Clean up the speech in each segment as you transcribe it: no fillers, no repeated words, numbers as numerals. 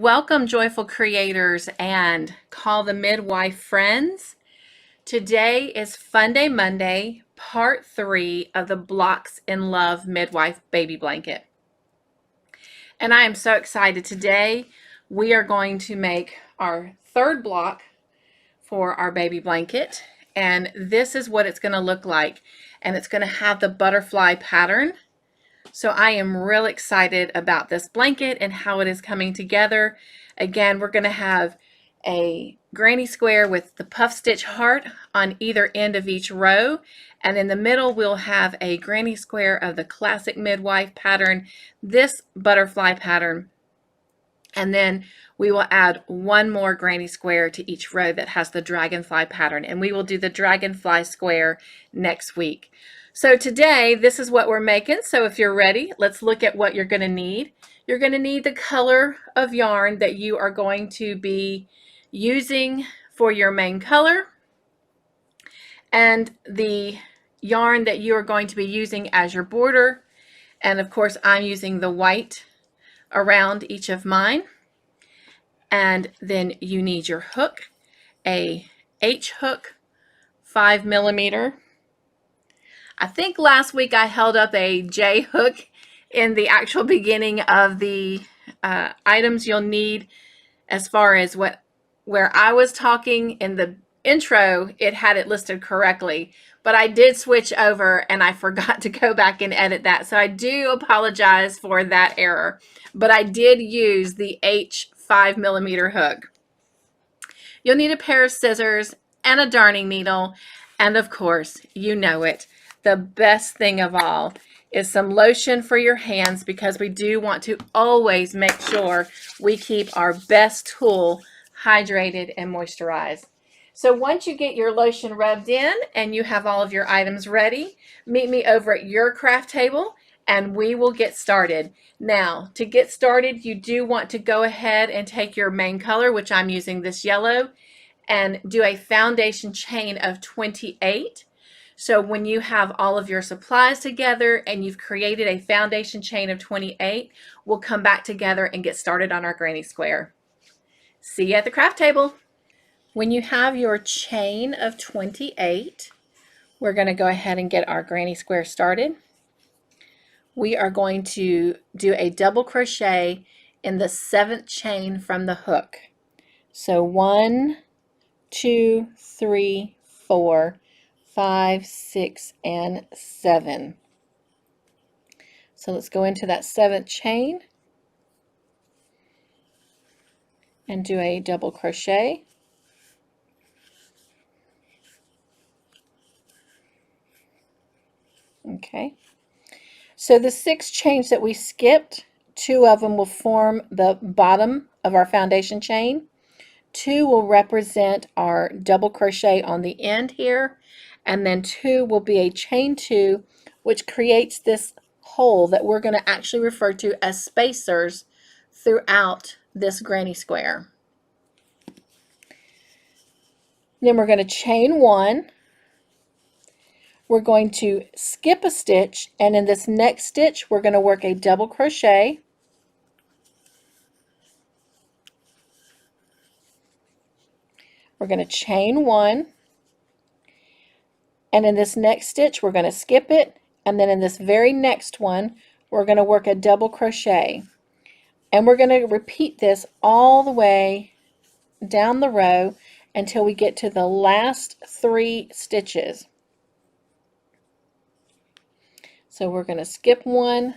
Welcome, joyful creators and Call the Midwife friends. Today is Funday Monday, part 3 of the Blocks in Love Midwife Baby Blanket. And I am so excited. Today we are going to make our third block for our baby blanket. And this is what it's going to look like. And it's going to have the butterfly pattern. So I am real excited about this blanket and how it is coming together. Again, we're going to have a granny square with the puff stitch heart on either end of each row. And in the middle, we'll have a granny square of the classic midwife pattern, this butterfly pattern. And then we will add one more granny square to each row that has the dragonfly pattern. And we will do the dragonfly square next week. So today, this is what we're making. So if you're ready, let's look at what you're going to need. You're going to need the color of yarn that you are going to be using for your main color, and the yarn that you are going to be using as your border. And of course, I'm using the white around each of mine. And then you need your hook, a H hook, 5mm. I think last week I held up a J hook in the actual beginning of the items you'll need. As far as where I was talking in the intro, it had it listed correctly, but I did switch over and I forgot to go back and edit that. So I do apologize for that error, but I did use the H 5mm hook. You'll need a pair of scissors and a darning needle, and of course, you know it, the best thing of all is some lotion for your hands, because we do want to always make sure we keep our best tool hydrated and moisturized. So once you get your lotion rubbed in and you have all of your items ready, meet me over at your craft table and we will get started. Now, to get started, you do want to go ahead and take your main color, which I'm using this yellow, and do a foundation chain of 28. So when you have all of your supplies together and you've created a foundation chain of 28, we'll come back together and get started on our granny square. See you at the craft table. When you have your chain of 28, we're going to go ahead and get our granny square started. We are going to do a double crochet in the 7th chain from the hook. So 1, 2, 3, 4, 5, 6, and 7. So let's go into that 7th chain and do a double crochet. Okay. So the 6 chains that we skipped, 2 of them will form the bottom of our foundation chain. 2 will represent our double crochet on the end here, and then 2 will be a chain 2, which creates this hole that we're going to actually refer to as spacers throughout this granny square. Then we're going to chain 1. We're going to skip a stitch, and in this next stitch we're going to work a double crochet. We're going to chain 1, and in this next stitch we're going to skip it, and then in this very next one we're going to work a double crochet, and we're going to repeat this all the way down the row until we get to the last 3 stitches. So we're going to skip 1.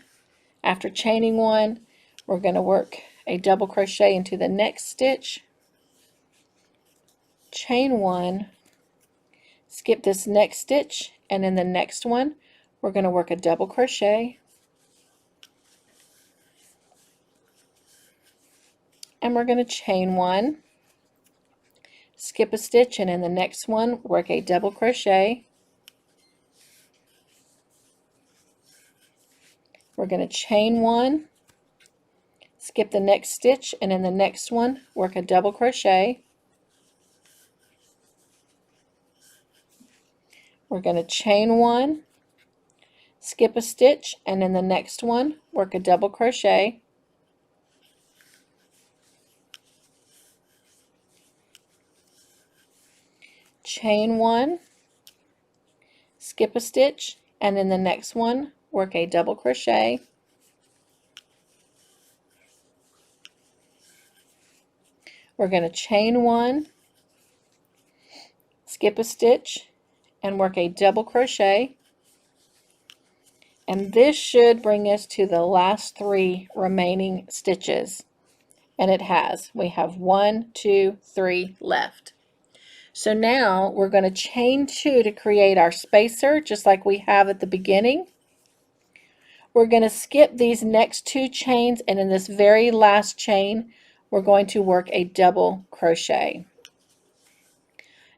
After chaining 1, we're going to work a double crochet into the next stitch, chain 1, skip this next stitch, and in the next one we're going to work a double crochet, and we're going to chain 1, skip a stitch, and in the next one work a double crochet. We're going to chain 1, skip the next stitch, and in the next one work a double crochet. We're going to chain 1, skip a stitch, and in the next one work a double crochet. chain one, skip a stitch, and in the next one work a double crochet, we're going to chain one, skip a stitch, and work a double crochet, and this should bring us to the last 3 remaining stitches, and it has. We have 1, 2, 3 left. So now we're going to chain 2 to create our spacer, just like we have at the beginning. We're going to skip these next 2 chains, and in this very last chain we're going to work a double crochet,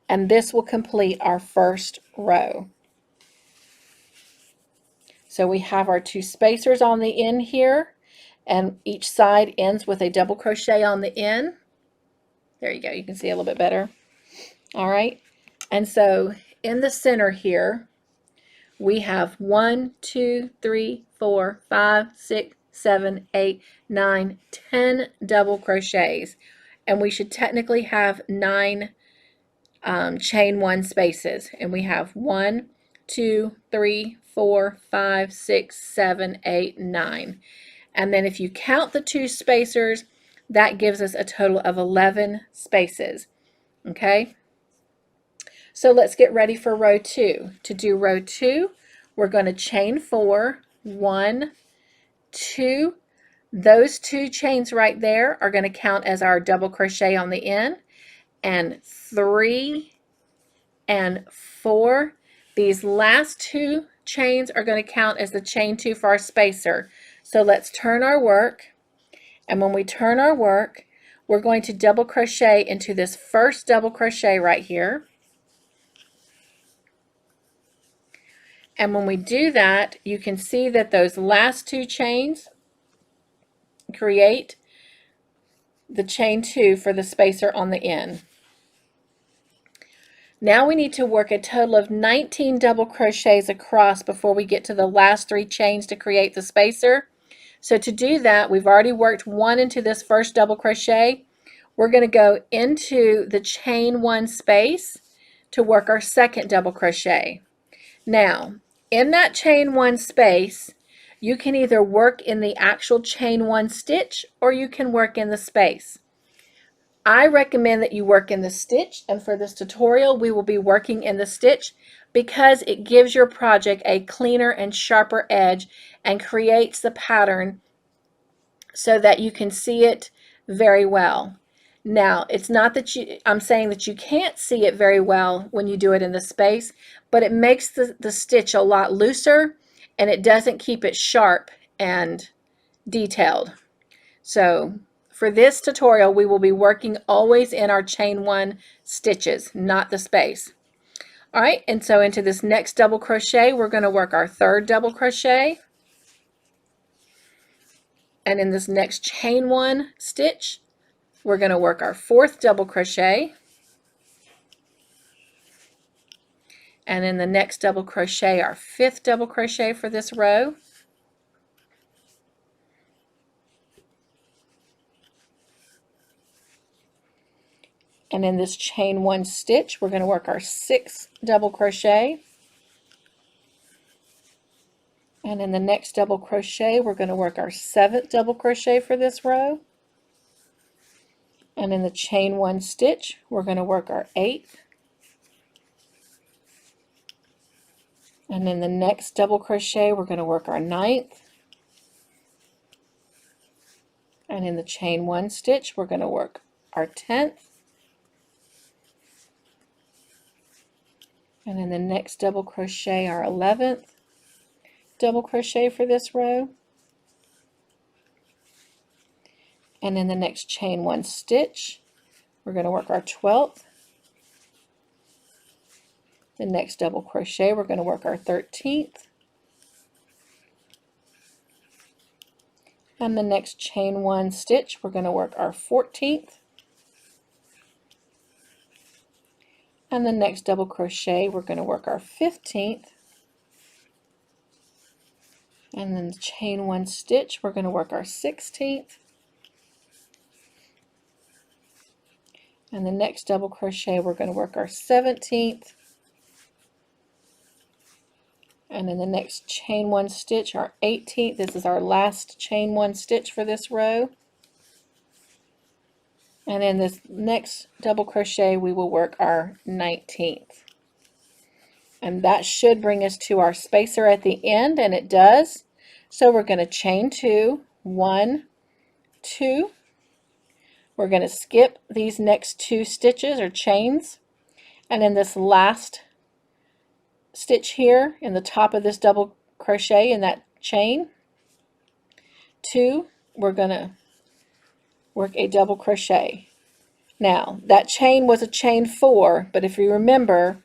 and this will complete our first row. So we have our 2 spacers on the end here, and each side ends with a double crochet on the end. There you go, you can see a little bit better. All right, and so in the center here we have 1, 2, 3, 4, 5, 6, 7, 8, 9, 10 double crochets, and we should technically have 9 chain one spaces, and we have 1, 2, 3, 4, 5, 6, 7, 8, 9, and then if you count the 2 spacers, that gives us a total of 11 spaces. Okay, so let's get ready for row 2. To do row 2, we're going to chain 4, 1, 2. Those 2 chains right there are going to count as our double crochet on the end, and 3 and 4. These last 2 chains are going to count as the chain 2 for our spacer. So let's turn our work, and when we turn our work, we're going to double crochet into this first double crochet right here. And when we do that, you can see that those last 2 chains create the chain 2 for the spacer on the end. Now we need to work a total of 19 double crochets across before we get to the last 3 chains to create the spacer. So to do that, we've already worked 1 into this first double crochet. We're going to go into the chain 1 space to work our second double crochet. Now, in that chain 1 space, you can either work in the actual chain 1 stitch or you can work in the space. I recommend that you work in the stitch, and for this tutorial we will be working in the stitch because it gives your project a cleaner and sharper edge and creates the pattern so that you can see it very well. Now, it's not that I'm saying that you can't see it very well when you do it in the space, but it makes the stitch a lot looser and it doesn't keep it sharp and detailed. So for this tutorial, we will be working always in our chain 1 stitches, not the space. All right, and so into this next double crochet, we're going to work our 3rd double crochet. And in this next chain 1 stitch, we're going to work our 4th double crochet. And in the next double crochet, our 5th double crochet for this row. And in this chain 1 stitch, we're going to work our 6th double crochet. And in the next double crochet, we're going to work our 7th double crochet for this row. And in the chain 1 stitch, we're going to work our 8th. And in the next double crochet, we're going to work our 9th. And in the chain 1 stitch, we're going to work our 10th. And in the next double crochet, our 11th double crochet for this row. And in the next chain 1 stitch, we're going to work our 12th. The next double crochet, we're going to work our 13th. And the next chain 1 stitch, we're going to work our 14th. And the next double crochet, we're going to work our 15th. And then the chain 1 stitch, we're going to work our 16th. And the next double crochet, we're going to work our 17th. And in the next chain 1 stitch, our 18th. This is our last chain 1 stitch for this row. And in this next double crochet, we will work our 19th. And that should bring us to our spacer at the end, and it does. So we're going to chain 2, 1, 2. We're going to skip these next 2 stitches or chains. And in this last stitch here, in the top of this double crochet in that chain 2, we're going to work a double crochet. Now, that chain was a chain 4, but if you remember,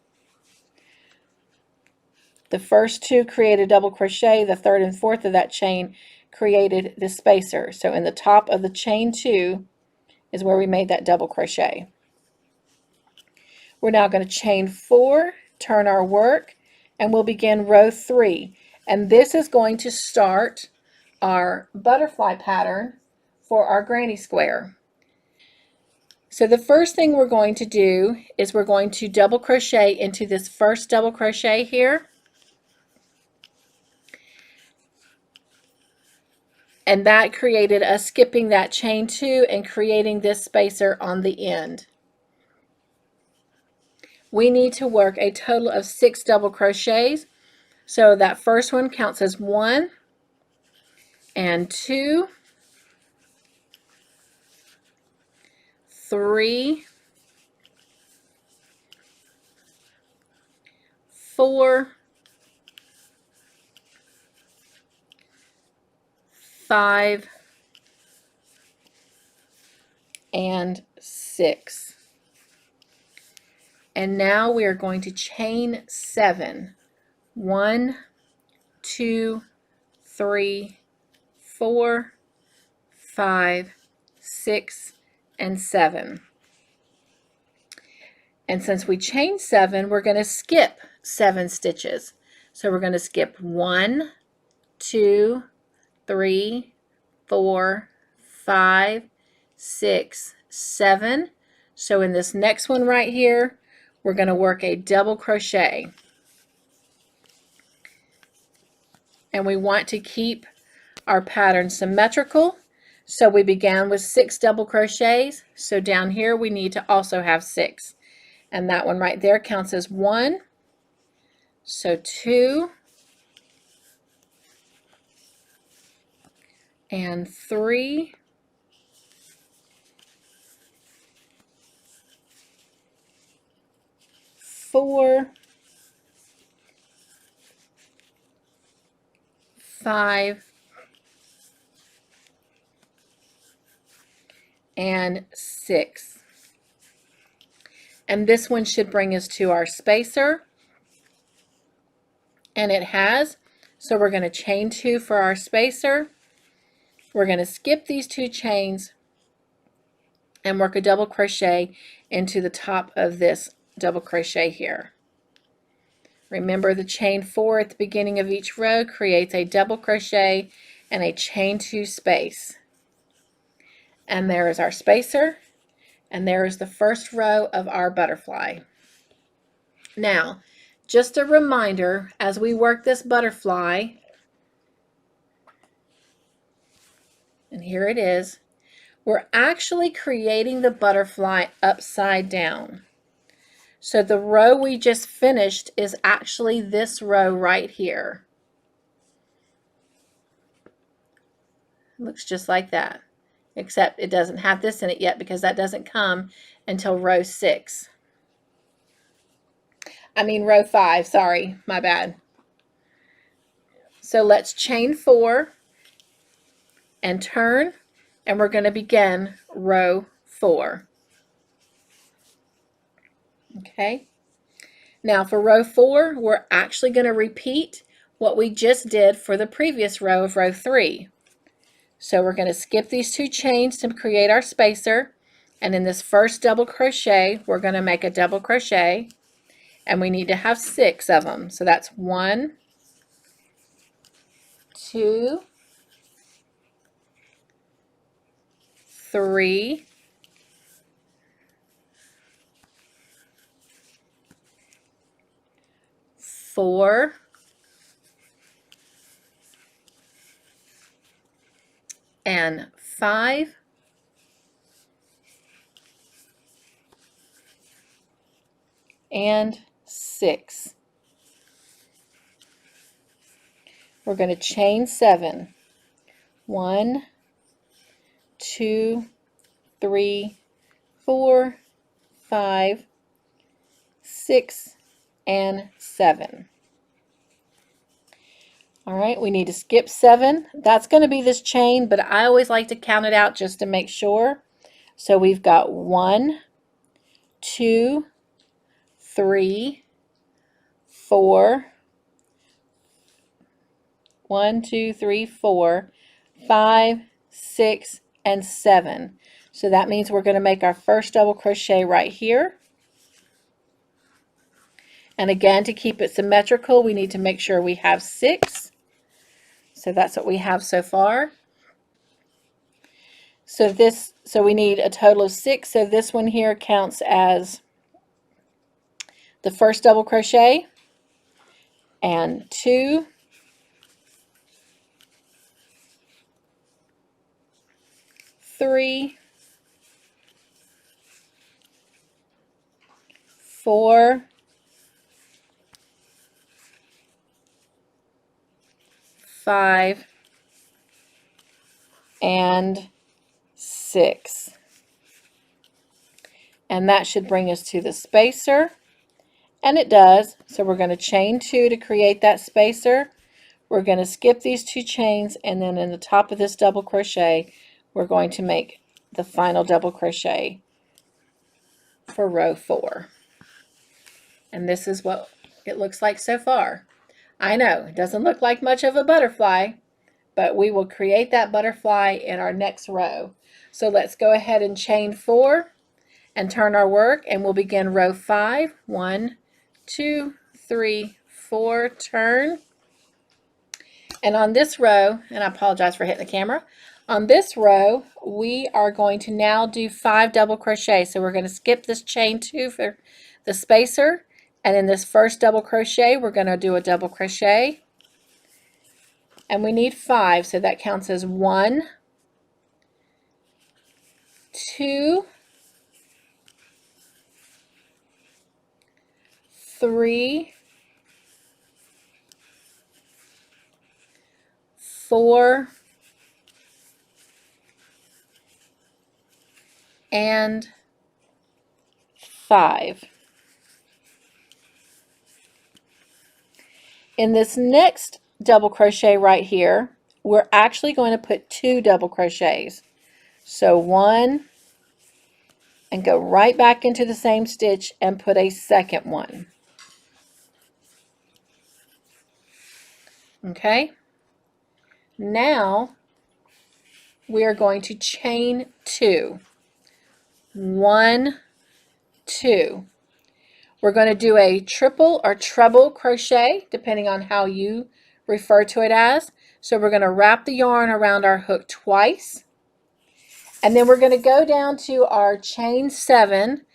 the first 2 created a double crochet, the third and fourth of that chain created the spacer. So in the top of the chain 2 is where we made that double crochet. We're now going to chain 4, turn our work, and we'll begin row 3. And this is going to start our butterfly pattern for our granny square. So the first thing we're going to do is we're going to double crochet into this first double crochet here. And that created us skipping that chain 2 and creating this spacer on the end. We need to work a total of 6 double crochets. So that first one counts as 1 and 2, 3, 4, 5, and 6. And now we are going to chain 7. 1, 2, 3, 4, 5, 6, and 7. And since we chained 7, we're going to skip 7 stitches. So we're going to skip 1, 2, 3, 4, 5, 6, 7. So in this next one right here, we're going to work a double crochet. And we want to keep our pattern symmetrical. So we began with 6 double crochets. So down here we need to also have 6. And that one right there counts as 1. So 2 and 3 4 5 and 6. And this one should bring us to our spacer. And it has. So we're going to chain 2 for our spacer. We're going to skip these 2 chains and work a double crochet into the top of this double crochet here. Remember, the chain 4 at the beginning of each row creates a double crochet and a chain 2 space. And there is our spacer, and there is the first row of our butterfly. Now, just a reminder, as we work this butterfly, and here it is, we're actually creating the butterfly upside down. So the row we just finished is actually this row right here. It looks just like that, except it doesn't have this in it yet because that doesn't come until row 6. I mean row 5, sorry, my bad. So let's chain 4 and turn, and we're going to begin row 4. Okay, now for row 4, we're actually going to repeat what we just did for the previous row of row 3. So we're going to skip these 2 chains to create our spacer, and in this first double crochet, we're going to make a double crochet, and we need to have 6 of them. So that's 1, 2, 3, 4 and 5 and 6. We're going to chain 7. 1, 2, 3, 4, 5, 6, and 7. All right, we need to skip 7. That's going to be this chain, but I always like to count it out just to make sure. So we've got 1, 2, 3, 4, 1, 2, 3, 4, 5, 6, and 7. So that means we're going to make our first double crochet right here. And again, to keep it symmetrical, we need to make sure we have 6. So that's what we have so far. So we need a total of 6. So this one here counts as the first double crochet, and 2, 3, 4, 5, and 6. And that should bring us to the spacer, and it does. So we're going to chain 2 to create that spacer. We're going to skip these 2 chains, and then in the top of this double crochet we're going to make the final double crochet for row 4. And this is what it looks like so far. I know it doesn't look like much of a butterfly, but we will create that butterfly in our next row. So let's go ahead and chain 4 and turn our work, and we'll begin row 5. 1, 2, 3, 4, turn. And on this row, and I apologize for hitting the camera, on this row we are going to now do 5 double crochets. So we're going to skip this chain 2 for the spacer, and in this first double crochet we're going to do a double crochet, and we need 5, so that counts as 1, 2, 3, 4, and 5. In this next double crochet right here, we're actually going to put 2 double crochets. So 1, and go right back into the same stitch and put a second one. Okay, now we are going to chain 2. 1, 2. We're going to do a triple or treble crochet depending on how you refer to it as. So we're going to wrap the yarn around our hook twice, and then we're going to go down to our chain 7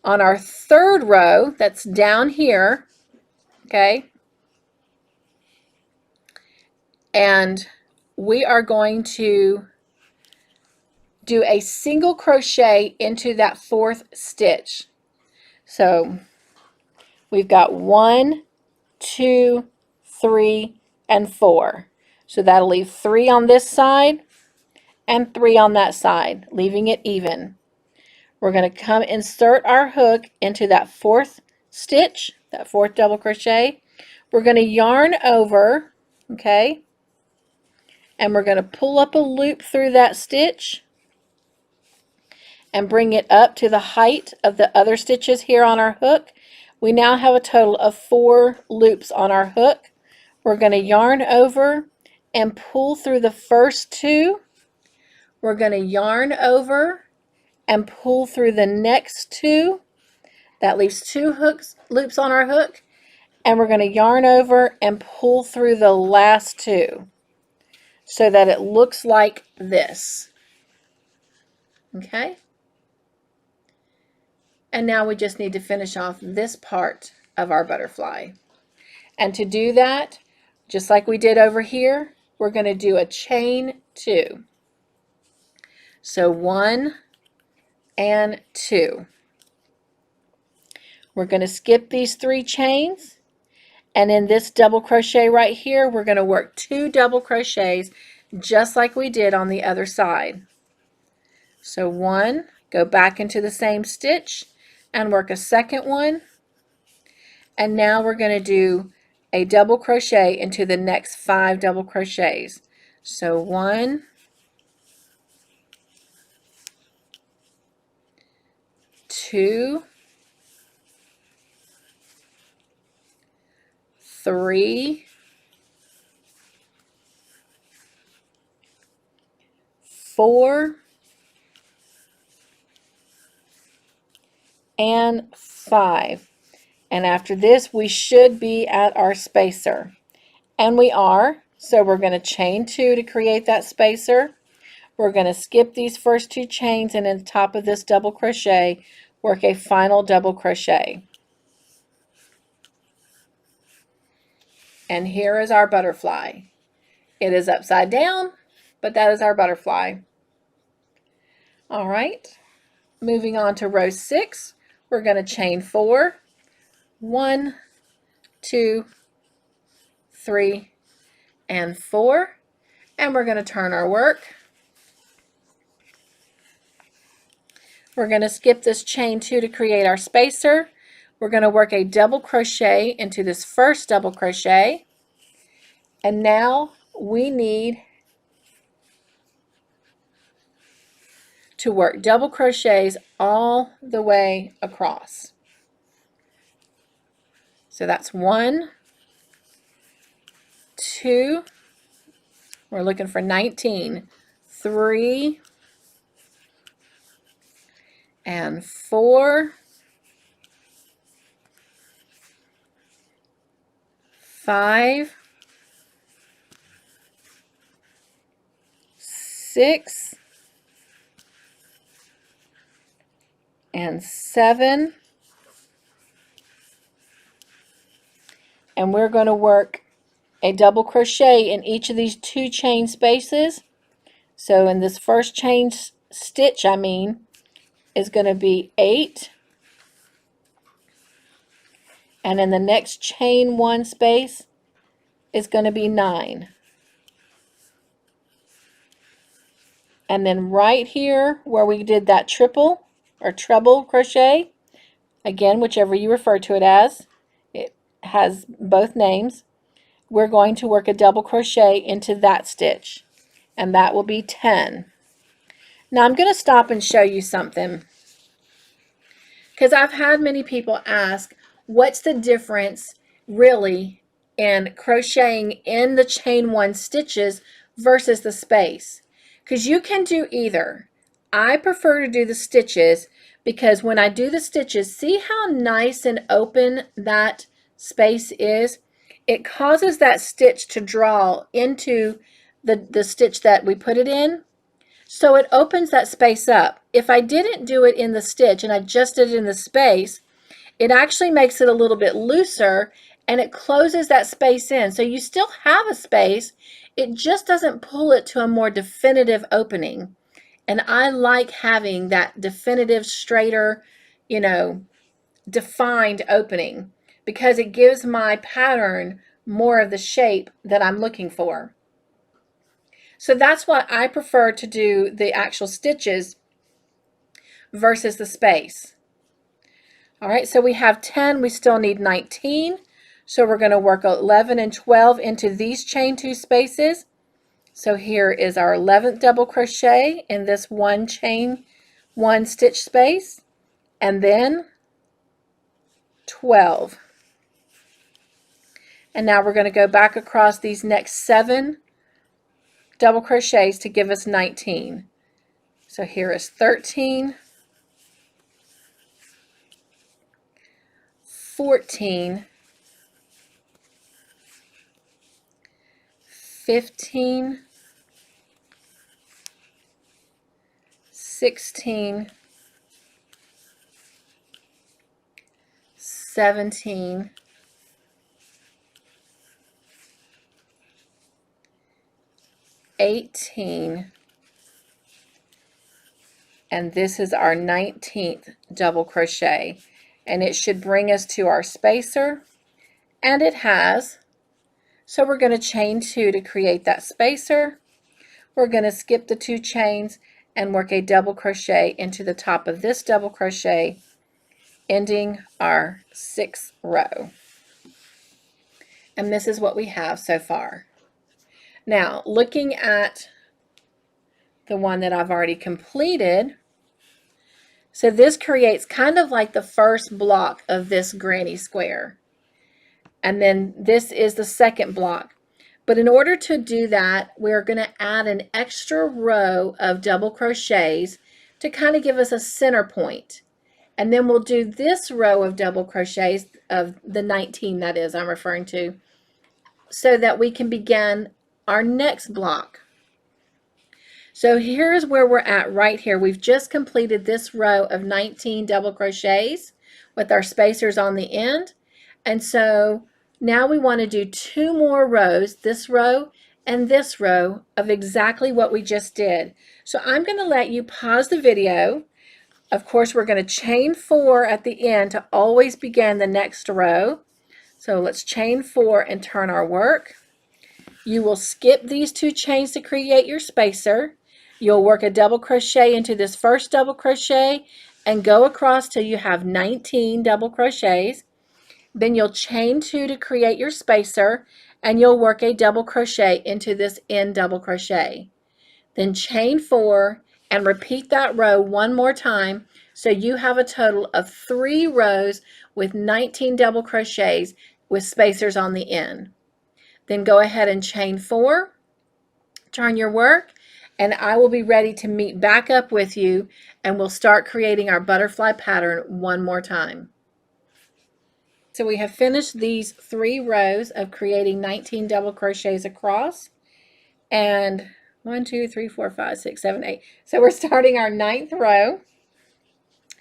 on our 3rd row that's down here. Okay, and we are going to do a single crochet into that 4th stitch. So we've got 1, 2, 3, and 4. So that'll leave 3 on this side and 3 on that side, leaving it even. We're going to come insert our hook into that 4th stitch, that 4th double crochet. We're going to yarn over, okay, and we're going to pull up a loop through that stitch and bring it up to the height of the other stitches here on our hook. We now have a total of 4 loops on our hook. We're going to yarn over and pull through the first 2. We're going to yarn over and pull through the next 2. That leaves 2 loops on our hook, and we're going to yarn over and pull through the last 2 so that it looks like this. Okay? And now we just need to finish off this part of our butterfly. And to do that, just like we did over here, we're going to do a chain 2. So 1 and 2. We're going to skip these 3 chains, and in this double crochet right here, we're going to work 2 double crochets just like we did on the other side. So 1, go back into the same stitch and work a second one, and now we're going to do a double crochet into the next 5 double crochets. So 1, 2, 3, 4, and 5. And after this, we should be at our spacer. And we are. So we're going to chain 2 to create that spacer. We're going to skip these first 2 chains, and in the top of this double crochet, work a final double crochet. And here is our butterfly. It is upside down, but that is our butterfly. All right, moving on to row 6, we're going to chain 4. 1, 2, 3, and 4. And we're going to turn our work. We're going to skip this chain 2 to create our spacer. We're going to work a double crochet into this first double crochet. And now we need to work double crochets all the way across. So that's 1, 2, we're looking for 19, 3, and 4, 5, 6, and 7. And we're going to work a double crochet in each of these 2 chain spaces. So in this first chain stitch, is going to be 8. And in the next chain 1 space is going to be 9. And then right here where we did that triple or treble crochet, again, whichever you refer to it as, it has both names, we're going to work a double crochet into that stitch, and that will be 10. Now I'm going to stop and show you something, because I've had many people ask, what's the difference really in crocheting in the chain 1 stitches versus the space? Because you can do either. I prefer to do the stitches because when I do the stitches, see how nice and open that space is? It causes that stitch to draw into the stitch that we put it in. So it opens that space up. If I didn't do it in the stitch and I just did it in the space, it actually makes it a little bit looser and it closes that space in. So you still have a space, it just doesn't pull it to a more definitive opening. And I like having that definitive, straighter, defined opening because it gives my pattern more of the shape that I'm looking for. So that's why I prefer to do the actual stitches versus the space. All right, so we have 10, we still need 19. So we're going to work 11 and 12 into these chain 2 spaces. So here is our 11th double crochet in this 1 chain 1 stitch space, and then 12. And now we're going to go back across these next 7 double crochets to give us 19. So here is 13, 14, 15, 16, 17, 18, and this is our 19th double crochet, and it should bring us to our spacer, and it has. So we're going to chain 2 to create that spacer. We're going to skip the 2 chains and work a double crochet into the top of this double crochet, ending our 6th row. And this is what we have so far. Now, looking at the one that I've already completed, so this creates kind of like the first block of this granny square. And then this is the second block. But in order to do that, we're going to add an extra row of double crochets to kind of give us a center point. And then we'll do this row of double crochets, of the 19 that is I'm referring to, so that we can begin our next block. So here's where we're at right here. We've just completed this row of 19 double crochets with our spacers on the end. And so now we want to do 2 more rows, this row and this row, of exactly what we just did. So I'm going to let you pause the video. Of course, we're going to chain 4 at the end to always begin the next row. So let's chain 4 and turn our work. You will skip these 2 chains to create your spacer. You'll work a double crochet into this first double crochet and go across till you have 19 double crochets. Then you'll chain 2 to create your spacer, and you'll work a double crochet into this end double crochet. Then chain 4 and repeat that row 1 more time, so you have a total of 3 rows with 19 double crochets with spacers on the end. Then go ahead and chain 4, turn your work, and I will be ready to meet back up with you, and we'll start creating our butterfly pattern 1 more time. So we have finished these 3 rows of creating 19 double crochets across, and 1, 2, 3, 4, 5, 6, 7, 8. So we're starting our 9th row,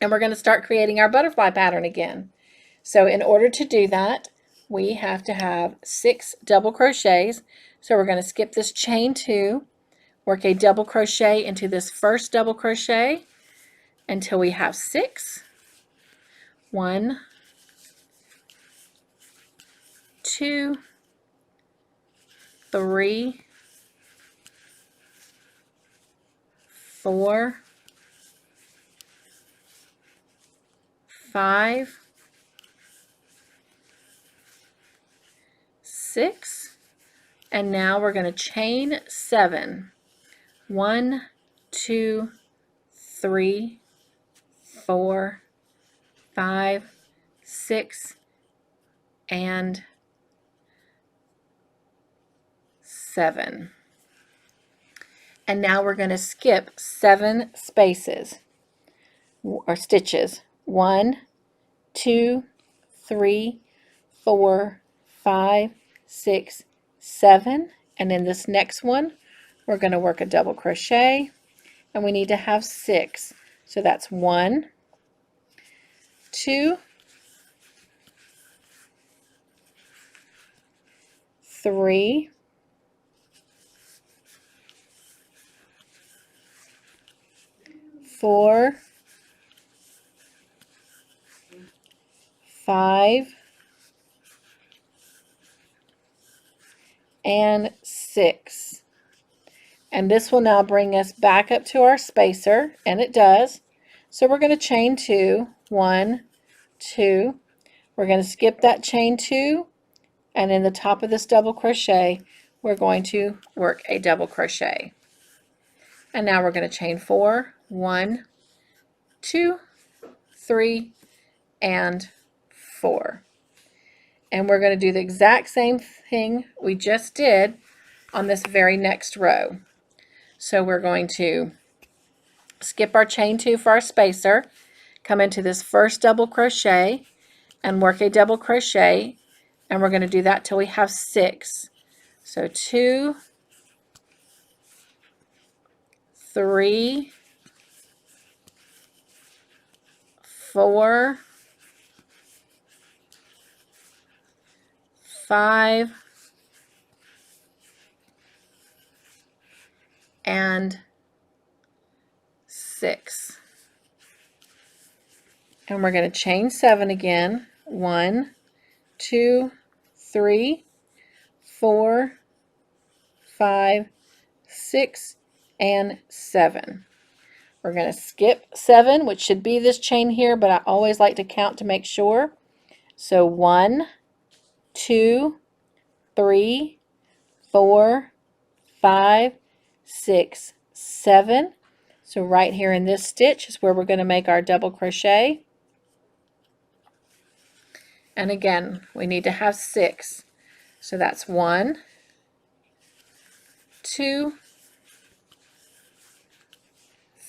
and we're going to start creating our butterfly pattern again. So in order to do that, we have to have 6 double crochets. So we're going to skip this chain 2, work a double crochet into this first double crochet until we have 6. 1, 2, 3, 4, 5, 6, and now we're going to chain 7. 1, 2, 3, 4, 5, 6, and 7. And now we're going to skip 7 spaces or stitches. 1, 2, 3, 4, 5, 6, 7. And in this next one, we're going to work a double crochet, and we need to have 6. So that's 1, 2, 3, 4, 5, and 6. And this will now bring us back up to our spacer, and it does. So we're going to chain 2, 1, 2. We're going to skip that chain 2, and in the top of this double crochet, we're going to work a double crochet. And now we're going to chain 4, 1, 2, 3, and 4. And we're going to do the exact same thing we just did on this very next row. So we're going to skip our chain 2 for our spacer, come into this first double crochet and work a double crochet, and we're going to do that till we have 6. So 2, 3, 4, 5, and 6. And we're going to chain 7 again. 1, 2, 3, 4, 5, 6, and 7. We're going to skip 7, which should be this chain here, but I always like to count to make sure. So 1, 2, 3, 4, 5, 6, 7. So right here in this stitch is where we're going to make our double crochet. And again, we need to have 6. So that's 1, 2,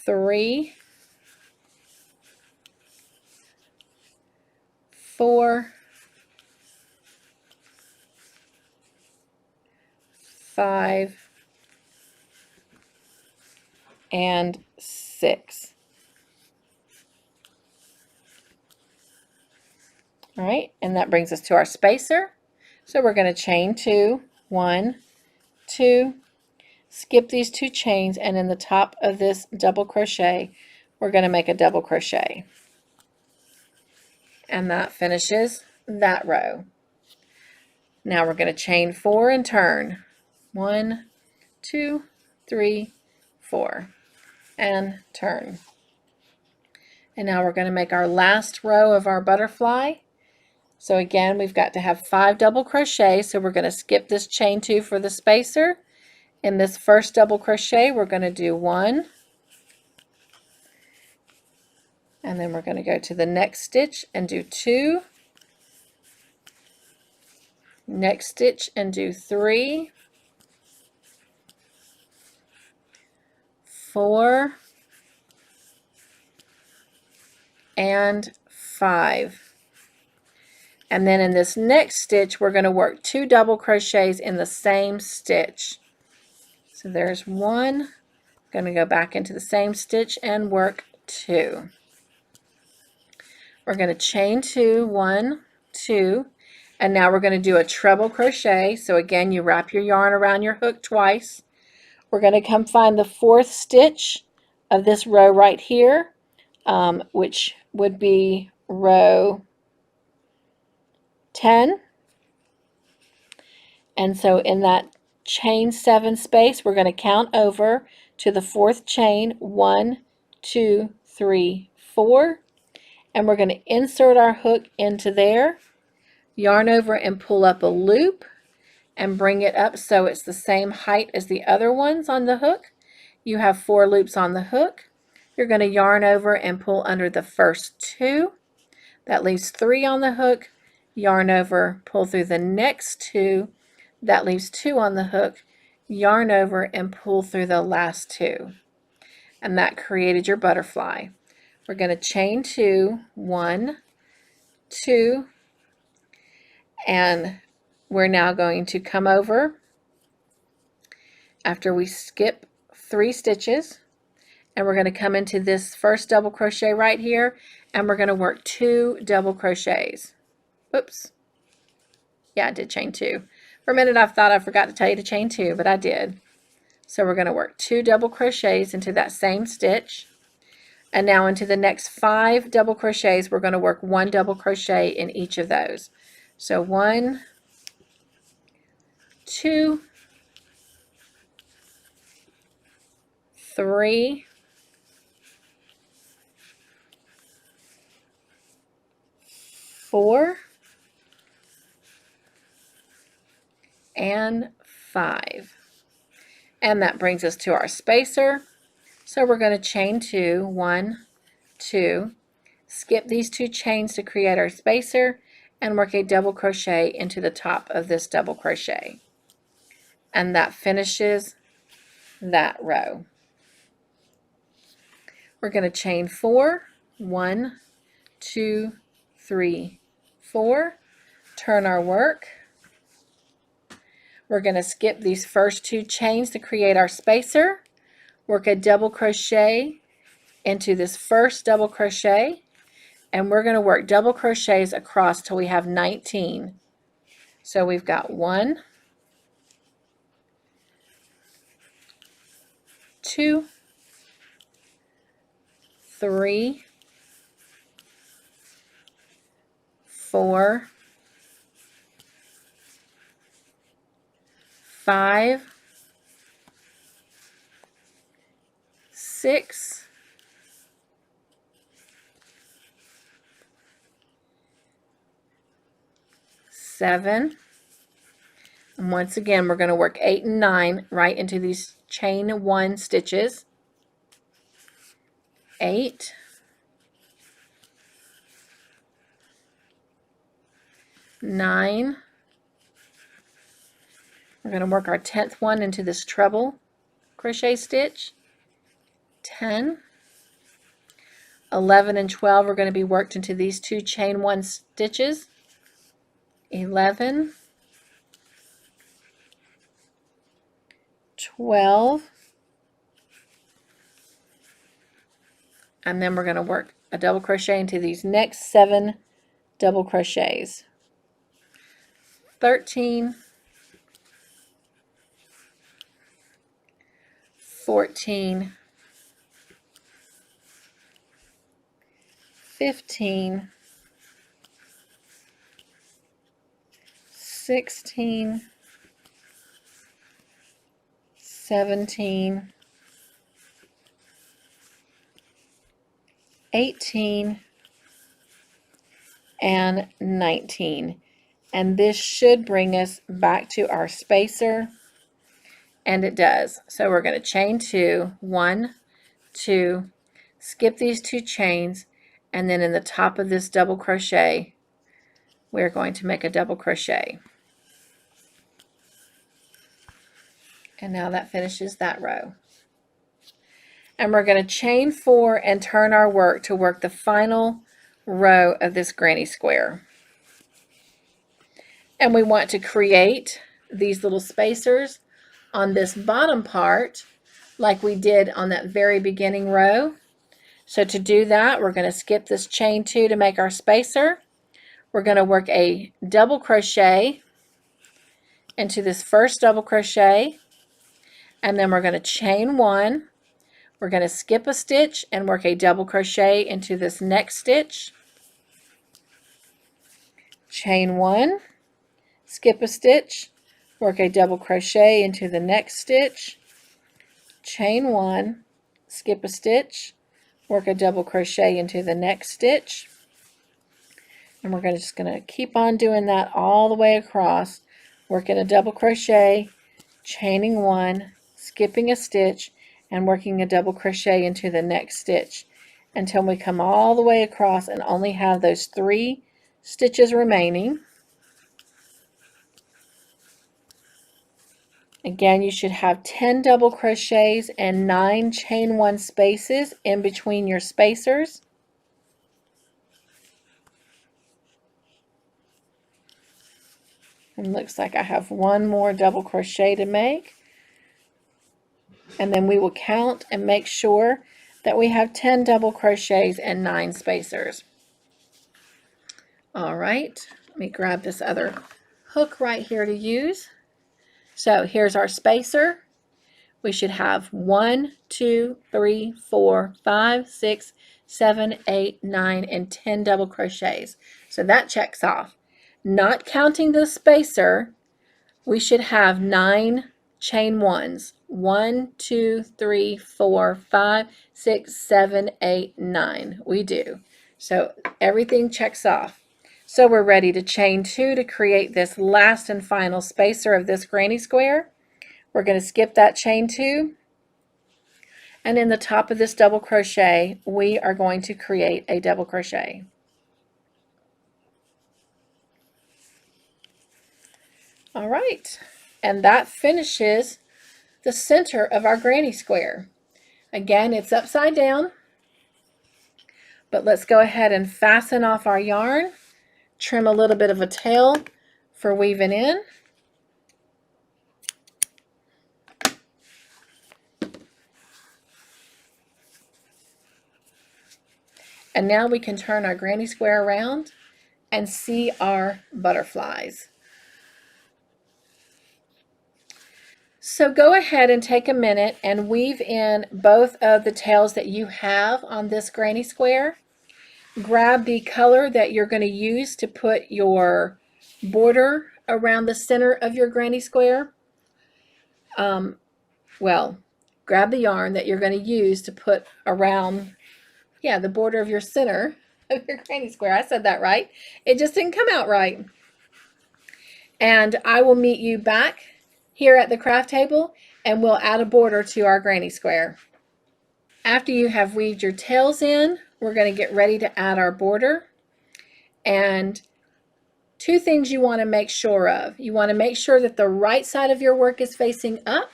3, 4, 5, and 6. All right, and that brings us to our spacer. So we're going to chain 2, 1, 2, skip these 2 chains, and in the top of this double crochet, we're going to make a double crochet. And that finishes that row. Now we're going to chain 4 and turn. 1, 2, 3, 4, and turn. And now we're going to make our last row of our butterfly. So again, we've got to have 5 double crochets, so we're going to skip this chain 2 for the spacer. In this first double crochet, we're going to do 1, and then we're going to go to the next stitch and do 2, next stitch and do 3, 4, and 5. And then in this next stitch, we're going to work 2 double crochets in the same stitch. So there's 1, going to go back into the same stitch and work 2. We're going to chain 2, 1, 2, and now we're going to do a treble crochet. So again, you wrap your yarn around your hook twice. We're going to come find the 4th stitch of this row right here, which would be row 10. And so in that chain 7 space, we're going to count over to the 4th chain, 1, 2, 3, 4, and we're going to insert our hook into there, yarn over and pull up a loop and bring it up so it's the same height as the other ones on the hook. You have 4 loops on the hook. You're going to yarn over and pull under the first 2. That leaves 3 on the hook. Yarn over, pull through the next 2. That leaves 2 on the hook. Yarn over and pull through the last 2. And that created your butterfly. We're going to chain 2, 1, 2, and we're now going to come over after we skip 3 stitches, and we're going to come into this first double crochet right here, and we're going to work 2 double crochets. Oops. Yeah, I did chain 2. For a minute I thought I forgot to tell you to chain 2, but I did. So we're going to work 2 double crochets into that same stitch. And now into the next 5 double crochets, we're going to work 1 double crochet in each of those. So 1, 2, 3, 4, and 5. And that brings us to our spacer. So we're going to chain 2, 1, 2, skip these 2 chains to create our spacer, and work a double crochet into the top of this double crochet. And that finishes that row. We're going to chain 4, 1, 2, 3, 4, turn our work. We're going to skip these first 2 chains to create our spacer, work a double crochet into this first double crochet, and we're going to work double crochets across till we have 19. So we've got 1, 2, 3, 4, 5, 6, 7, and once again we're going to work 8 and 9 right into these chain 1 stitches. 8, 9, we're going to work our 10th one into this treble crochet stitch. 10, 11 and 12 are going to be worked into these 2 chain 1 stitches. 11, 12, and then we're going to work a double crochet into these next 7 double crochets. 13, 14, 15, 16, 17, 18, and 19. And this should bring us back to our spacer, and it does. So we're going to chain 2, 1, 2, skip these 2 chains, and then in the top of this double crochet we're going to make a double crochet. And now that finishes that row. And we're going to chain 4 and turn our work to work the final row of this granny square. And we want to create these little spacers on this bottom part like we did on that very beginning row. So to do that, we're going to skip this chain 2 to make our spacer. We're going to work a double crochet into this first double crochet, and then we're going to chain 1. We're going to skip a stitch and work a double crochet into this next stitch. Chain 1, skip a stitch, work a double crochet into the next stitch. Chain 1, skip a stitch, work a double crochet into the next stitch. And we're just going to keep on doing that all the way across, working a double crochet, chaining 1, skipping a stitch, and working a double crochet into the next stitch until we come all the way across and only have those 3 stitches remaining. Again, you should have 10 double crochets and 9 chain 1 spaces in between your spacers. And looks like I have 1 more double crochet to make. And then we will count and make sure that we have 10 double crochets and 9 spacers. All right, let me grab this other hook right here to use. So here's our spacer. We should have 1, 2, 3, 4, 5, 6, 7, 8, 9, and 10 double crochets. So that checks off. Not counting the spacer, we should have 9 chain 1s. 1, 2, 3, 4, 5, 6, 7, 8, 9. We do. So everything checks off. So we're ready to chain 2 to create this last and final spacer of this granny square. We're going to skip that chain 2. And in the top of this double crochet, we are going to create a double crochet. All right, and that finishes the center of our granny square. Again, it's upside down, but let's go ahead and fasten off our yarn, trim a little bit of a tail for weaving in. And now we can turn our granny square around and see our butterflies. So go ahead and take a minute and weave in both of the tails that you have on this granny square. Grab the color that you're going to use to put your border around the center of your granny square. Well, grab the yarn that you're going to use to put around, the border of your center of your granny square. I said that right. It just didn't come out right. And I will meet you back here at the craft table and we'll add a border to our granny square. After you have weaved your tails in, we're going to get ready to add our border. And two things you want to make sure of. You want to make sure that the right side of your work is facing up,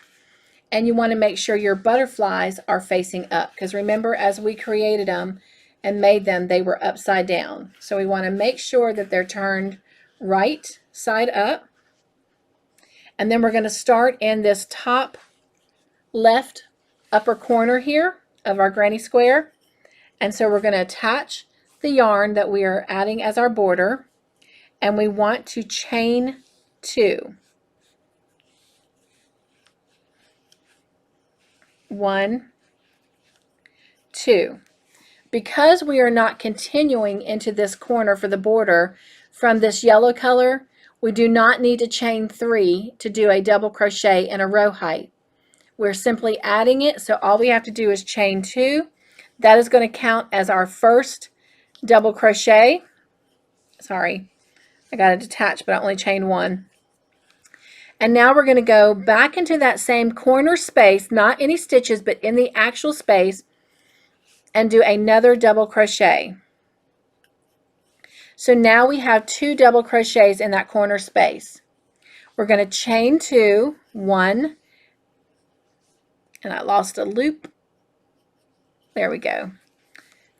and you want to make sure your butterflies are facing up, because remember, as we created them and made them, they were upside down. So we want to make sure that they're turned right side up. And then we're going to start in this top left upper corner here of our granny square. And so we're going to attach the yarn that we are adding as our border, and we want to chain 2. 1, 2. Because we are not continuing into this corner for the border from this yellow color, we do not need to chain 3 to do a double crochet in a row height. We're simply adding it, so all we have to do is chain 2. That is going to count as our first double crochet. Sorry, I got it detached, but I only chained 1. And now we're going to go back into that same corner space, not any stitches, but in the actual space, and do another double crochet. So now we have 2 double crochets in that corner space. We're going to chain 2, 1, and I lost a loop. There we go.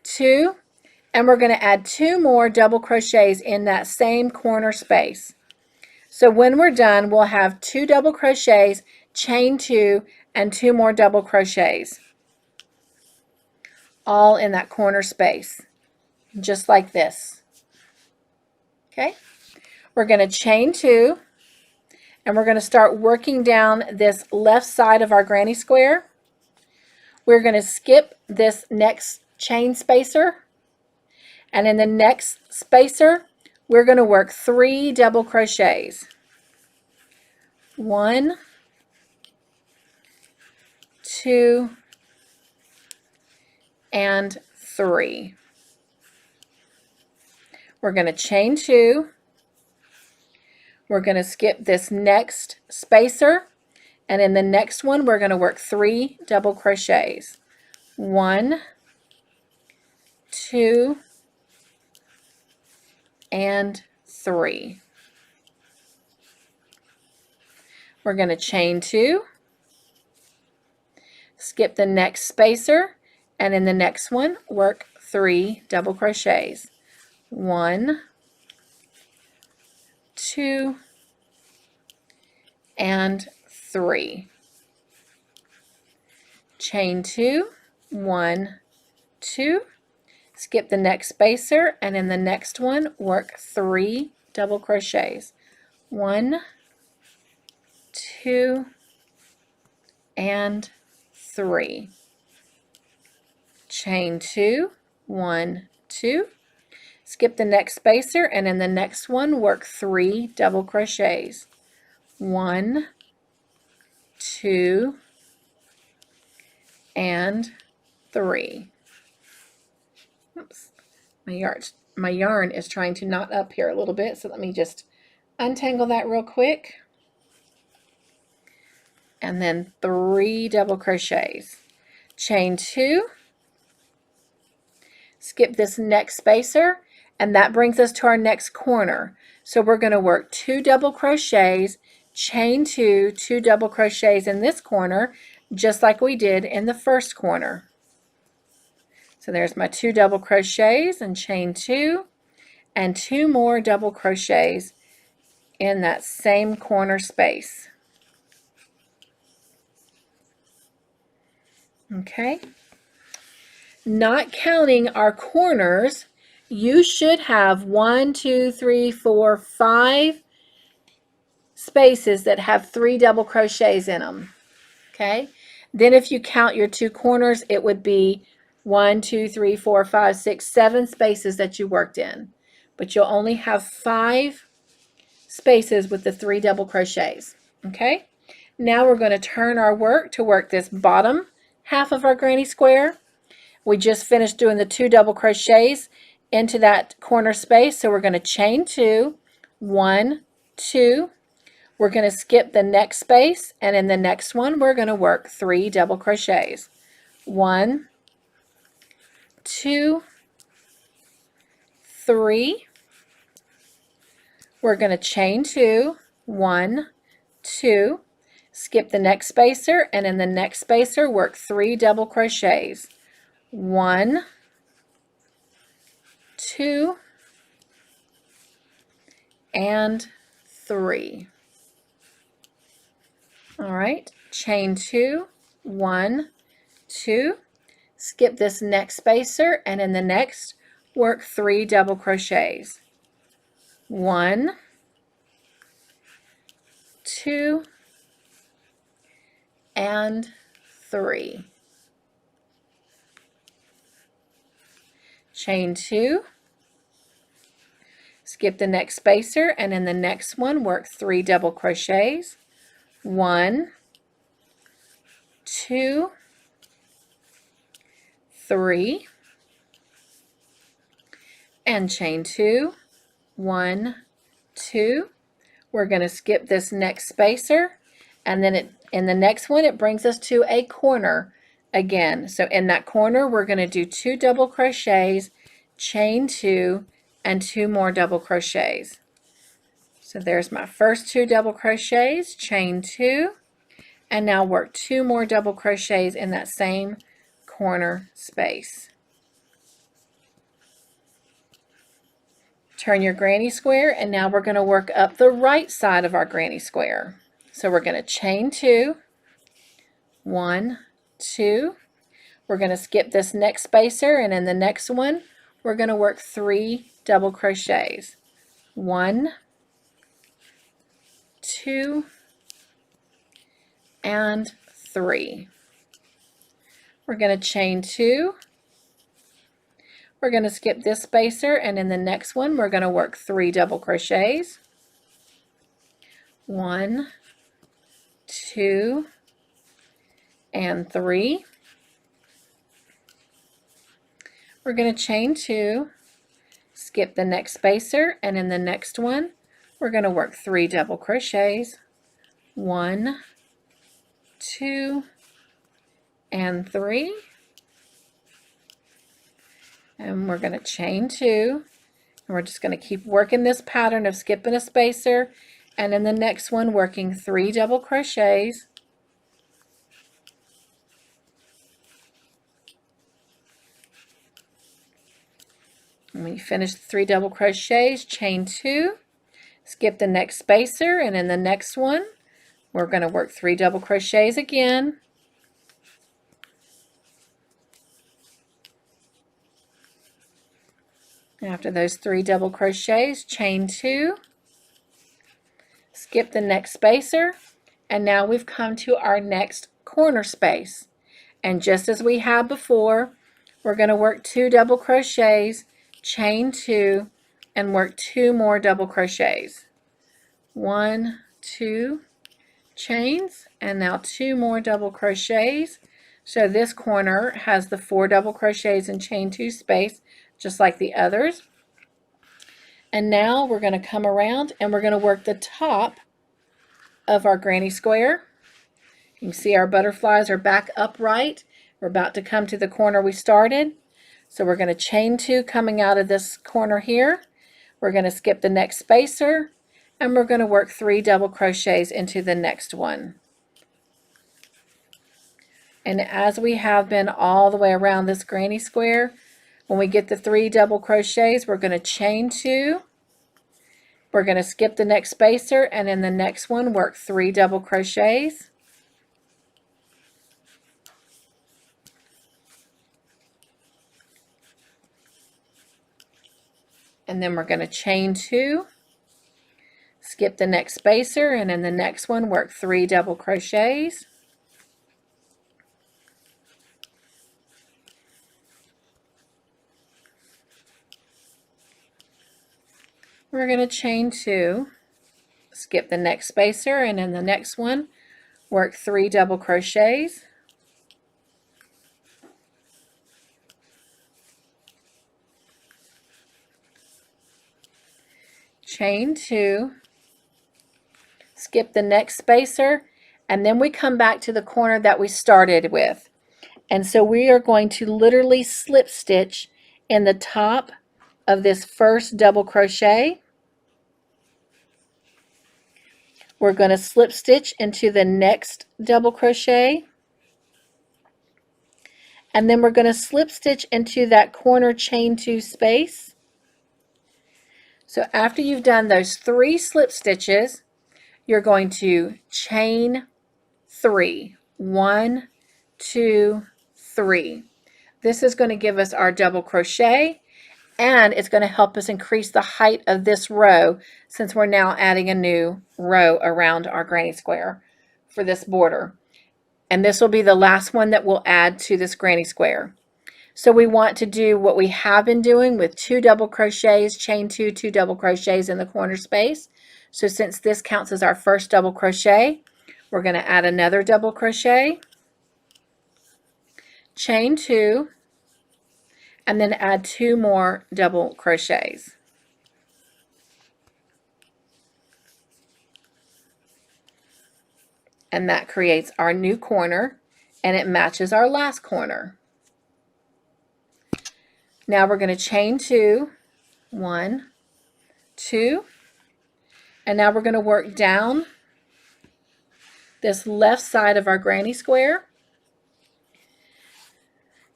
2, and we're going to add 2 more double crochets in that same corner space. So when we're done, we'll have 2 double crochets, chain 2, and 2 more double crochets, all in that corner space, just like this. Okay, we're going to chain 2, and we're going to start working down this left side of our granny square. We're going to skip this next chain spacer, and in the next spacer, we're going to work 3 double crochets. 1, 2, and 3. We're going to chain 2. We're going to skip this next spacer, and in the next one, we're going to work 3 double crochets. 1, 2, and 3. We're going to chain 2, skip the next spacer, and in the next one, work 3 double crochets. 1, 2, and 3. Chain 2, 1, 2, skip the next spacer, and in the next one, work 3 double crochets. 1, 2, and 3. Chain 2, 1, 2, skip the next spacer, and in the next one, work 3 double crochets. 1, 2, and 3. Oops, my yarn is trying to knot up here a little bit, so let me just untangle that real quick. And then 3 double crochets. Chain 2, skip this next spacer, and that brings us to our next corner. So we're going to work 2 double crochets, chain 2, 2 double crochets in this corner, just like we did in the first corner. So there's my 2 double crochets and chain 2, and 2 more double crochets in that same corner space. Okay, not counting our corners, you should have 1, 2, 3, 4, 5 spaces that have 3 double crochets in them. Okay, then if you count your 2 corners, it would be 1, 2, 3, 4, 5, 6, 7 spaces that you worked in, but you'll only have 5 spaces with the 3 double crochets. Okay, now we're going to turn our work to work this bottom half of our granny square. We just finished doing the 2 double crochets into that corner space, so we're going to chain 2, 1, 2. We're going to skip the next space, and in the next one we're going to work 3 double crochets. 1, 2, 3. We're going to chain 2, 1, 2. Skip the next spacer, and in the next spacer work 3 double crochets. 1, 2, and 3. All right, chain 2, 1, 2. Skip this next spacer, and in the next work 3 double crochets. 1, 2, and 3. Chain 2. Skip the next spacer, and in the next one work 3 double crochets. 1, 2, 3, and chain 2, 1, 2. We're going to skip this next spacer, and then in the next one it brings us to a corner again. So in that corner we're going to do 2 double crochets, chain 2, and 2 more double crochets. So there's my first 2 double crochets, chain 2, and now work 2 more double crochets in that same corner space. Turn your granny square, and now we're going to work up the right side of our granny square. So we're going to chain 2, 1, 2. We're going to skip this next spacer, and in the next one we're going to work 3 double crochets. 1, 2, and 3. We're going to chain 2. We're going to skip this spacer, and in the next one we're going to work 3 double crochets. 1, 2, and 3. We're going to chain 2, skip the next spacer, and in the next one we're going to work 3 double crochets. 1, 2, and 3. And we're going to chain 2, and we're just going to keep working this pattern of skipping a spacer, and in the next one working 3 double crochets. And when you finish the 3 double crochets, chain 2, skip the next spacer, and in the next one we're going to work 3 double crochets again. After those 3 double crochets, chain 2, skip the next spacer, and now we've come to our next corner space. And just as we had before, we're going to work 2 double crochets, chain 2, and work 2 more double crochets. 1, 2, chains, and now 2 more double crochets. So this corner has the 4 double crochets and chain 2 space, just like the others. And now we're going to come around and we're going to work the top of our granny square. You can see our butterflies are back upright. We're about to come to the corner we started. So we're going to chain 2 coming out of this corner here. We're going to skip the next spacer, and we're going to work 3 double crochets into the next one. And as we have been all the way around this granny square, when we get the 3 double crochets, we're going to chain 2. We're going to skip the next spacer, and in the next one work 3 double crochets. And then we're going to chain 2, skip the next spacer, and in the next one work 3 double crochets. we're going to chain 2, skip the next spacer, and in the next one work 3 double crochets, chain 2, skip the next spacer, and then we come back to the corner that we started with. And so we are going to literally slip stitch in the top of this first double crochet. We're going to slip stitch into the next double crochet, and then we're going to slip stitch into that corner chain 2 space. So after you've done those 3 slip stitches, you're going to chain 3. 1, 2, 3. This is going to give us our double crochet, and it's going to help us increase the height of this row since we're now adding a new row around our granny square for this border. And this will be the last one that we'll add to this granny square. So we want to do what we have been doing with 2 double crochets, chain 2, 2 double crochets in the corner space. So since this counts as our first double crochet, we're going to add another double crochet, chain 2, and then add 2 more double crochets. And that creates our new corner, and it matches our last corner. Now we're going to chain 2, 1, 2, and now we're going to work down this left side of our granny square.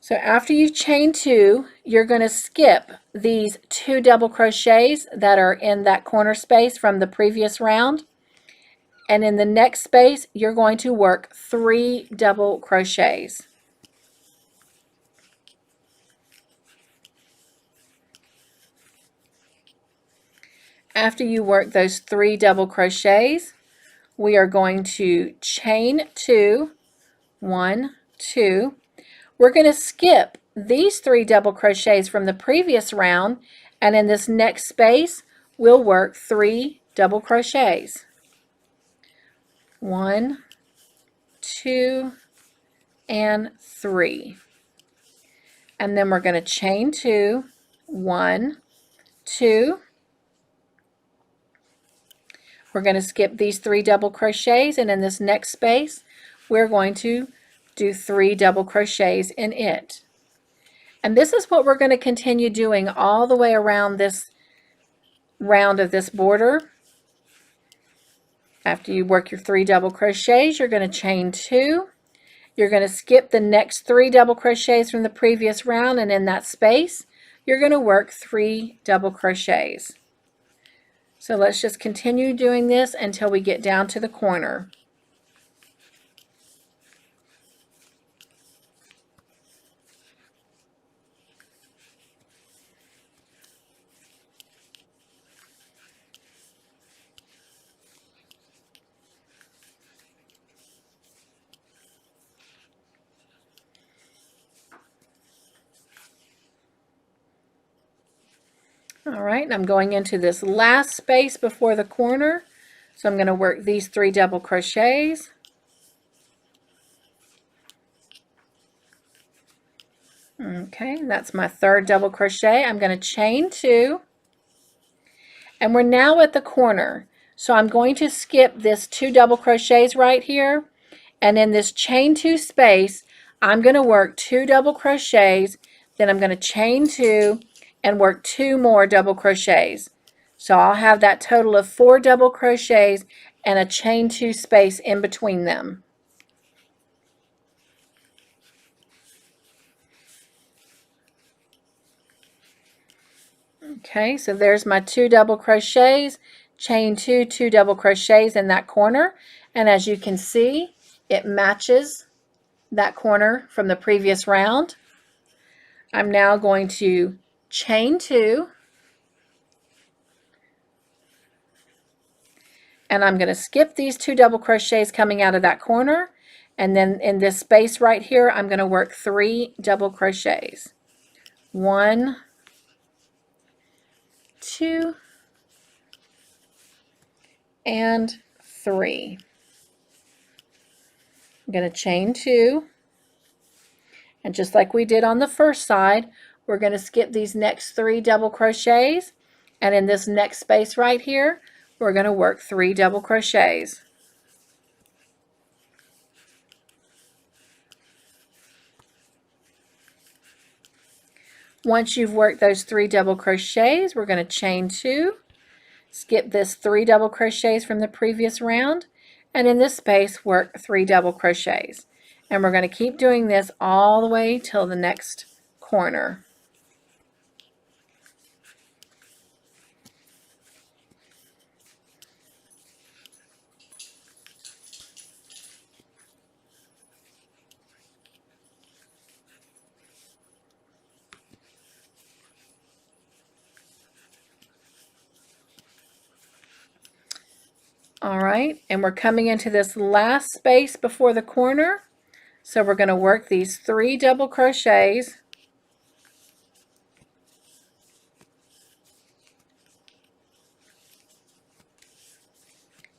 So after you've chained 2, you're going to skip these 2 double crochets that are in that corner space from the previous round. And in the next space, you're going to work 3 double crochets. After you work those 3 double crochets, we are going to chain 2, 1, 2. We're going to skip these 3 double crochets from the previous round, and in this next space, we'll work 3 double crochets. 1, 2, and 3. And then we're going to chain 2, 1, 2. We're going to skip these 3 double crochets, and in this next space, we're going to do 3 double crochets in it. And this is what we're going to continue doing all the way around this round of this border. After you work your 3 double crochets, you're going to chain 2. You're going to skip the next 3 double crochets from the previous round, and in that space, you're going to work 3 double crochets. So let's just continue doing this until we get down to the corner. All right, and I'm going into this last space before the corner. So I'm going to work these 3 double crochets. Okay, that's my 3rd double crochet. I'm going to chain 2. And we're now at the corner. So I'm going to skip this 2 double crochets right here. And in this chain 2 space, I'm going to work 2 double crochets. Then I'm going to chain 2 and work 2 more double crochets. So I'll have that total of 4 double crochets and a chain 2 space in between them. Okay, so there's my 2 double crochets, chain 2, 2 double crochets in that corner, and as you can see, it matches that corner from the previous round. I'm now going to chain 2, and I'm going to skip these 2 double crochets coming out of that corner, and then in this space right here, I'm going to work 3 double crochets. 1, 2, and 3. I'm going to chain 2, and just like we did on the first side, we're going to skip these next 3 double crochets, and in this next space right here, we're going to work 3 double crochets. Once you've worked those 3 double crochets, we're going to chain 2, skip this 3 double crochets from the previous round, and in this space work 3 double crochets. And we're going to keep doing this all the way till the next corner. All right, and we're coming into this last space before the corner. So we're going to work these 3 double crochets,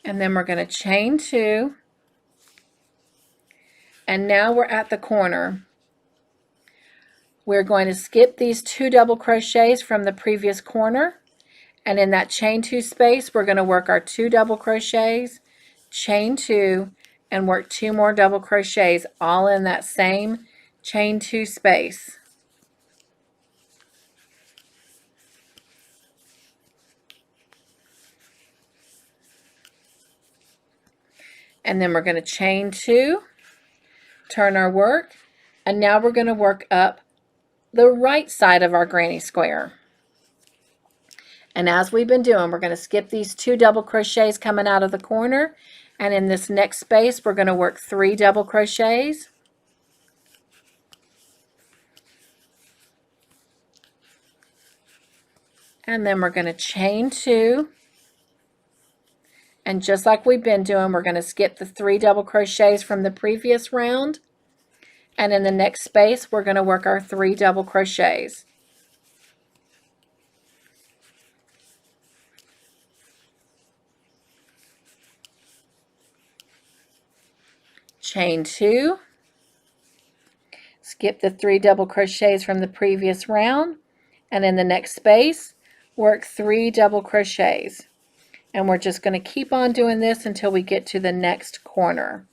and then we're going to chain 2, and now we're at the corner. We're going to skip these 2 double crochets from the previous corner, and in that chain 2 space we're going to work our 2 double crochets, chain 2, and work 2 more double crochets all in that same chain 2 space. And then we're going to chain 2, turn our work, and now we're going to work up the right side of our granny square. And as we've been doing, we're going to skip these 2 double crochets coming out of the corner, and in this next space we're going to work 3 double crochets, and then we're going to chain 2, and just like we've been doing, we're going to skip the 3 double crochets from the previous round, and in the next space we're going to work our 3 double crochets. Chain 2, skip the 3 double crochets from the previous round, and in the next space work 3 double crochets. And we're just going to keep on doing this until we get to the next corner.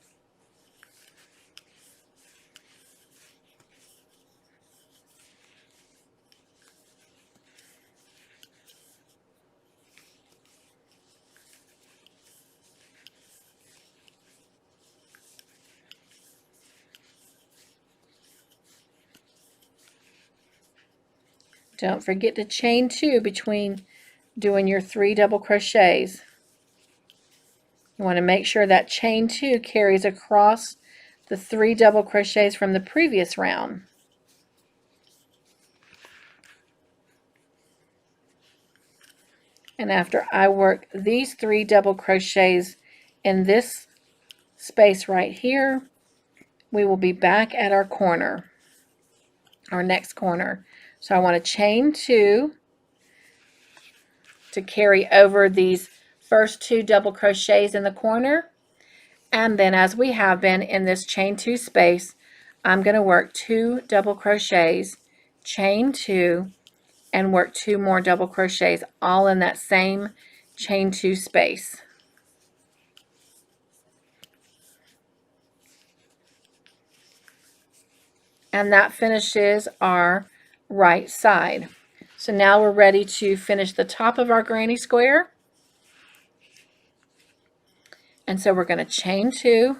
Don't forget to chain 2 between doing your 3 double crochets. You want to make sure that chain 2 carries across the 3 double crochets from the previous round. And after I work these 3 double crochets in this space right here, we will be back at our corner, our next corner. So I want to chain 2 to carry over these first 2 double crochets in the corner, and then as we have been in this chain 2 space, I'm going to work 2 double crochets, chain 2, and work 2 more double crochets all in that same chain 2 space. And that finishes our right side. So now we're ready to finish the top of our granny square. And so we're going to chain 2,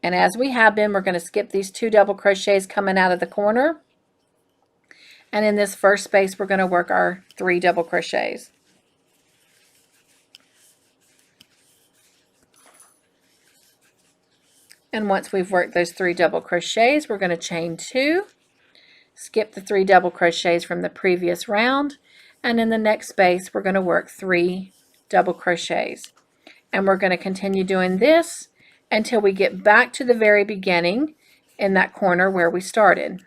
and as we have been, we're going to skip these 2 double crochets coming out of the corner, and in this first space we're going to work our 3 double crochets. And once we've worked those 3 double crochets, we're going to chain 2, skip the 3 double crochets from the previous round, and in the next space we're going to work 3 double crochets. And we're going to continue doing this until we get back to the very beginning in that corner where we started.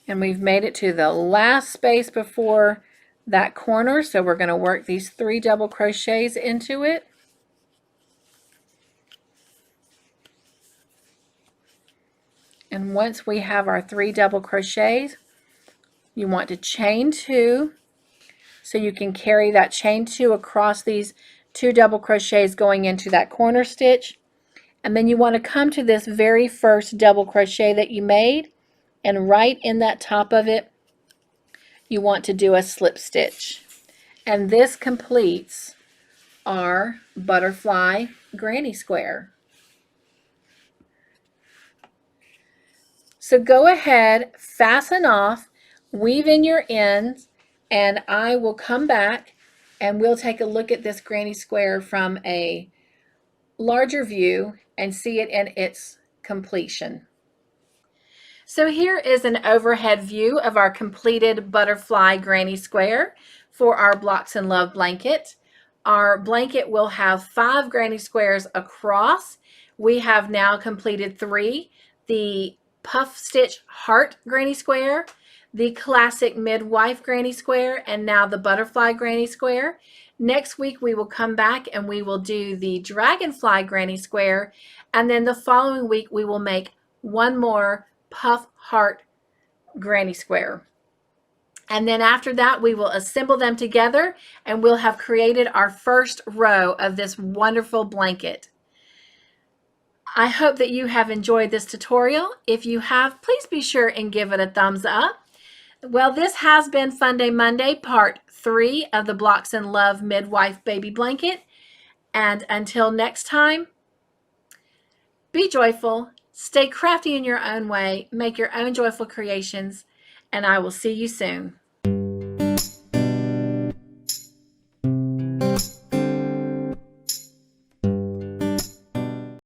And we've made it to the last space before that corner, so we're going to work these 3 double crochets into it. And once we have our 3 double crochets, you want to chain 2, so you can carry that chain 2 across these 2 double crochets going into that corner stitch. And then you want to come to this very first double crochet that you made, and right in that top of it you want to do a slip stitch. And this completes our butterfly granny square. So go ahead, fasten off, weave in your ends, and I will come back and we'll take a look at this granny square from a larger view and see it in its completion. So here is an overhead view of our completed butterfly granny square for our Blocks in Love blanket. Our blanket will have 5 granny squares across. We have now completed 3. The puff stitch heart granny square, the classic midwife granny square, and now the butterfly granny square. Next week we will come back and we will do the dragonfly granny square, and then the following week we will make one more puff heart granny square. And then after that we will assemble them together and we'll have created our first row of this wonderful blanket. I hope that you have enjoyed this tutorial. If you have, please be sure and give it a thumbs up. Well, this has been Funday Monday, part 3 of the Blocks in Love Midwife Baby Blanket. And until next time, be joyful, stay crafty in your own way, make your own joyful creations, and I will see you soon.